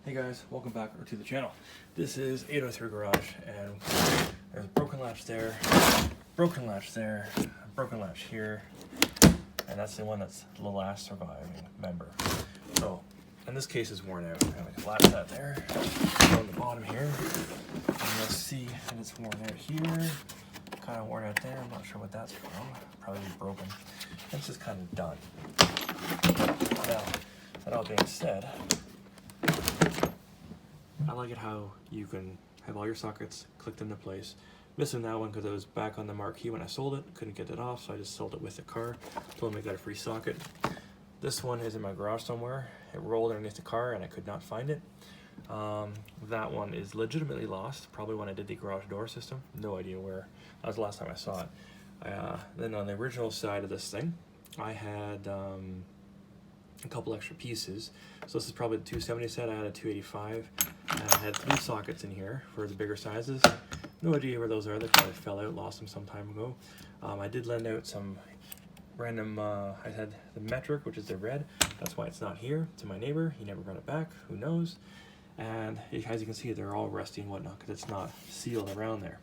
Hey guys, welcome back to the channel. This is 803 Garage, and there's a broken latch there, broken latch there, broken latch here, and that's the one that's the last surviving member. So, and this case is worn out. I'm gonna collapse that there, on the bottom here, and you'll see that it's worn out here, kind of worn out there. I'm not sure what that's from, probably broken. It's just kind of done. Now, that all being said, I like it how you can have all your sockets clicked into place. Missing that one because it was back on the marquee when I sold it. Couldn't get it off, so I just sold it with the car. Told them I got a free socket. This one is in my garage somewhere. It rolled underneath the car and I could not find it. That one is legitimately lost. Probably when I did the garage door system. No idea where. That was the last time I saw it. Then on the original side of this thing, I had a couple extra pieces. So this is probably the 270 set. I had a 285. And I had 3 sockets in here for the bigger sizes. No idea where those are. They probably fell out, lost them some time ago. I did lend out some random, I had the metric, which is the red. That's why it's not here, to my neighbor. He never brought it back, who knows. And as you can see, they're all rusty and whatnot because it's not sealed around there.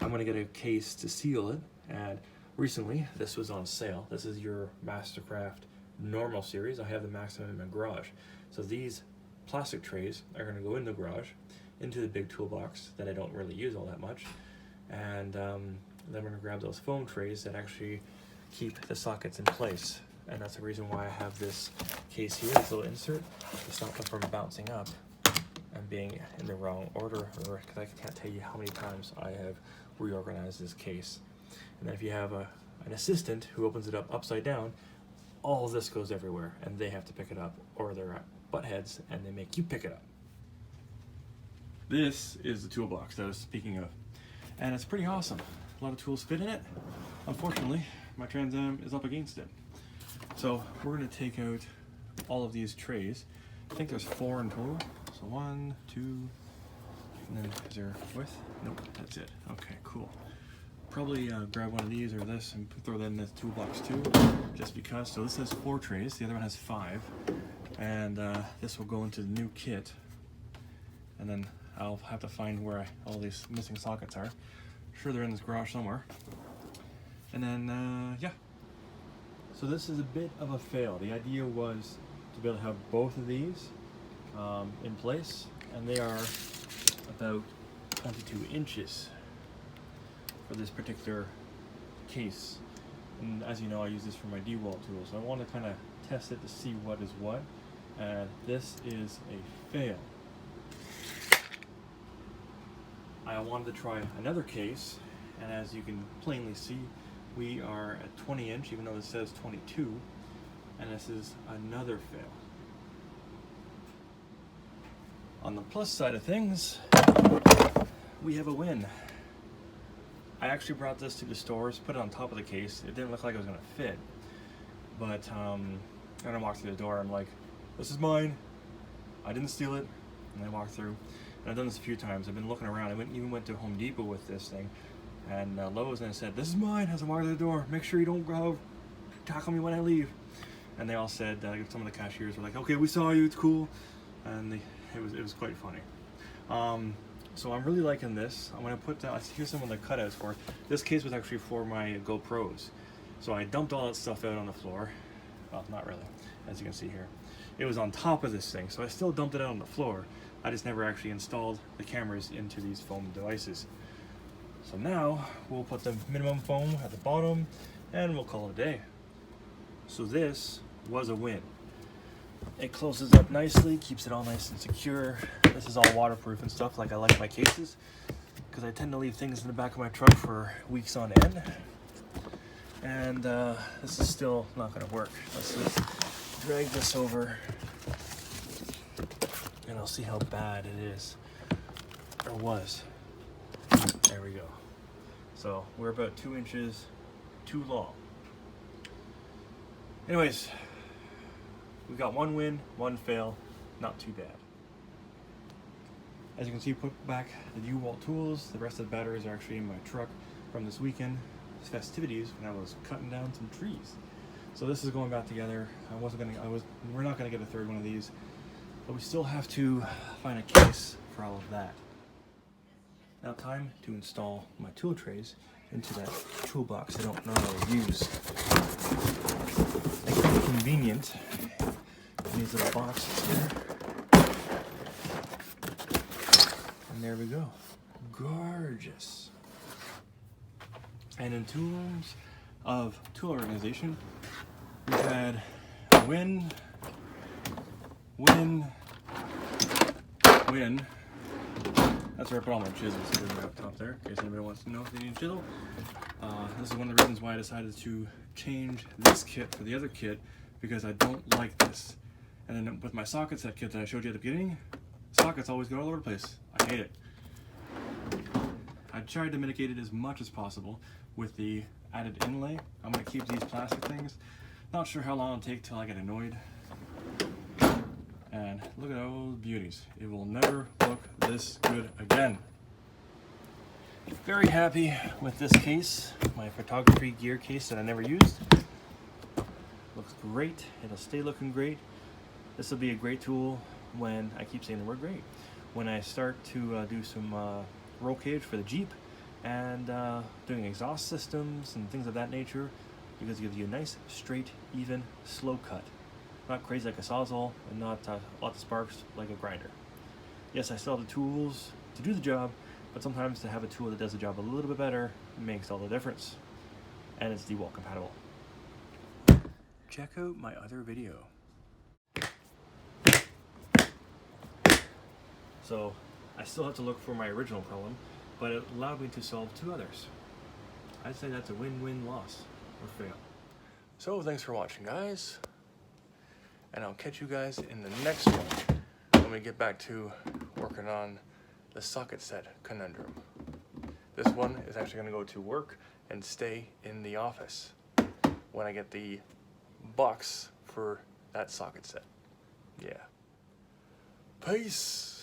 I'm gonna get a case to seal it, and recently this was on sale. This is your Mastercraft normal series. I have the maximum in my garage. So these plastic trays are going to go in the garage into the big toolbox that I don't really use all that much, and then we're going to grab those foam trays that actually keep the sockets in place, and that's the reason why I have this case here, this little insert, to stop them from bouncing up and being in the wrong order, or because I can't tell you how many times I have reorganized this case. And then if you have an assistant who opens it up upside down, all of this goes everywhere and they have to pick it up, or they're at butt heads and they make you pick it up. This is the toolbox that I was speaking of, and it's pretty awesome. A lot of tools fit in it. Unfortunately, my Trans Am is up against it. So we're going to take out all of these trays. I think there's 4 in total. So 1, 2, and then is there width? Nope, that's it. Okay, cool. Probably grab one of these or this and throw that in the toolbox too, just because. So this has 4 trays, the other one has 5, and this will go into the new kit, and then I'll have to find where all these missing sockets are. I'm sure they're in this garage somewhere. And then yeah, so this is a bit of a fail. The idea was to be able to have both of these in place, and they are about 22 inches for this particular case. And as you know, I use this for my D-wall tools. So I want to kind of test it to see what is what, and this is a fail. I wanted to try another case, and as you can plainly see, we are at 20 inch, even though this says 22, and this is another fail. On the plus side of things, we have a win. I actually brought this to the stores, put it on top of the case. It didn't look like it was gonna fit, but when I walked through the door, I'm like, this is mine. I didn't steal it. And I walked through, and I've done this a few times. I've been looking around. I even went to Home Depot with this thing, and Lowe's, and I said, this is mine, has a mark at the door. Make sure you don't go tackle me when I leave. And they all said, some of the cashiers were like, okay, we saw you, it's cool. And it was quite funny. So I'm really liking this. I'm gonna put down, here's some of the cutouts for it. This case was actually for my GoPros. So I dumped all that stuff out on the floor. Well, not really, as you can see here. It was on top of this thing, so I still dumped it out on the floor. I just never actually installed the cameras into these foam devices. So now we'll put the minimum foam at the bottom and we'll call it a day. So this was a win. It closes up nicely, keeps it all nice and secure. This is all waterproof and stuff, like I like my cases, because I tend to leave things in the back of my truck for weeks on end. And this is still not going to work. Let's just drag this over, and I'll see how bad it is, or was. There we go. So we're about 2 inches too long. Anyways, we got 1 win, 1 fail, not too bad. As you can see, put back the U-Wall tools. The rest of the batteries are actually in my truck from this weekend festivities when I was cutting down some trees. So this is going back together. We're not gonna get a third one of these. But we still have to find a case for all of that. Now time to install my tool trays into that toolbox I don't normally use. It's pretty convenient in these little boxes here. And there we go. Gorgeous. And in terms of tool organization, we've had win. That's where I put all my chisels sitting right up top there, in case anybody wants to know if they need a chisel. This is one of the reasons why I decided to change this kit for the other kit, because I don't like this. And then with my socket set kit that I showed you at the beginning, sockets always go all over the place. I hate it. I tried to mitigate it as much as possible with the added inlay. I'm going to keep these plastic things. Not sure how long it'll take till I get annoyed. And look at those beauties. It will never look this good again. Very happy with this case, my photography gear case that I never used. Looks great. It'll stay looking great. This will be a great tool when, I keep saying the word great, when I start to do some roll cage for the Jeep and doing exhaust systems and things of that nature, because it gives you a nice, straight, even, slow cut. Not crazy like a Sawzall, and not lots of sparks like a grinder. Yes, I still have the tools to do the job, but sometimes to have a tool that does the job a little bit better makes all the difference. And it's DeWalt compatible. Check out my other video. So, I still have to look for my original problem, but it allowed me to solve two others. I'd say that's a win-win loss, or fail. So, thanks for watching, guys. And I'll catch you guys in the next one when we get back to working on the socket set conundrum. This one is actually going to go to work and stay in the office when I get the box for that socket set. Yeah. Peace!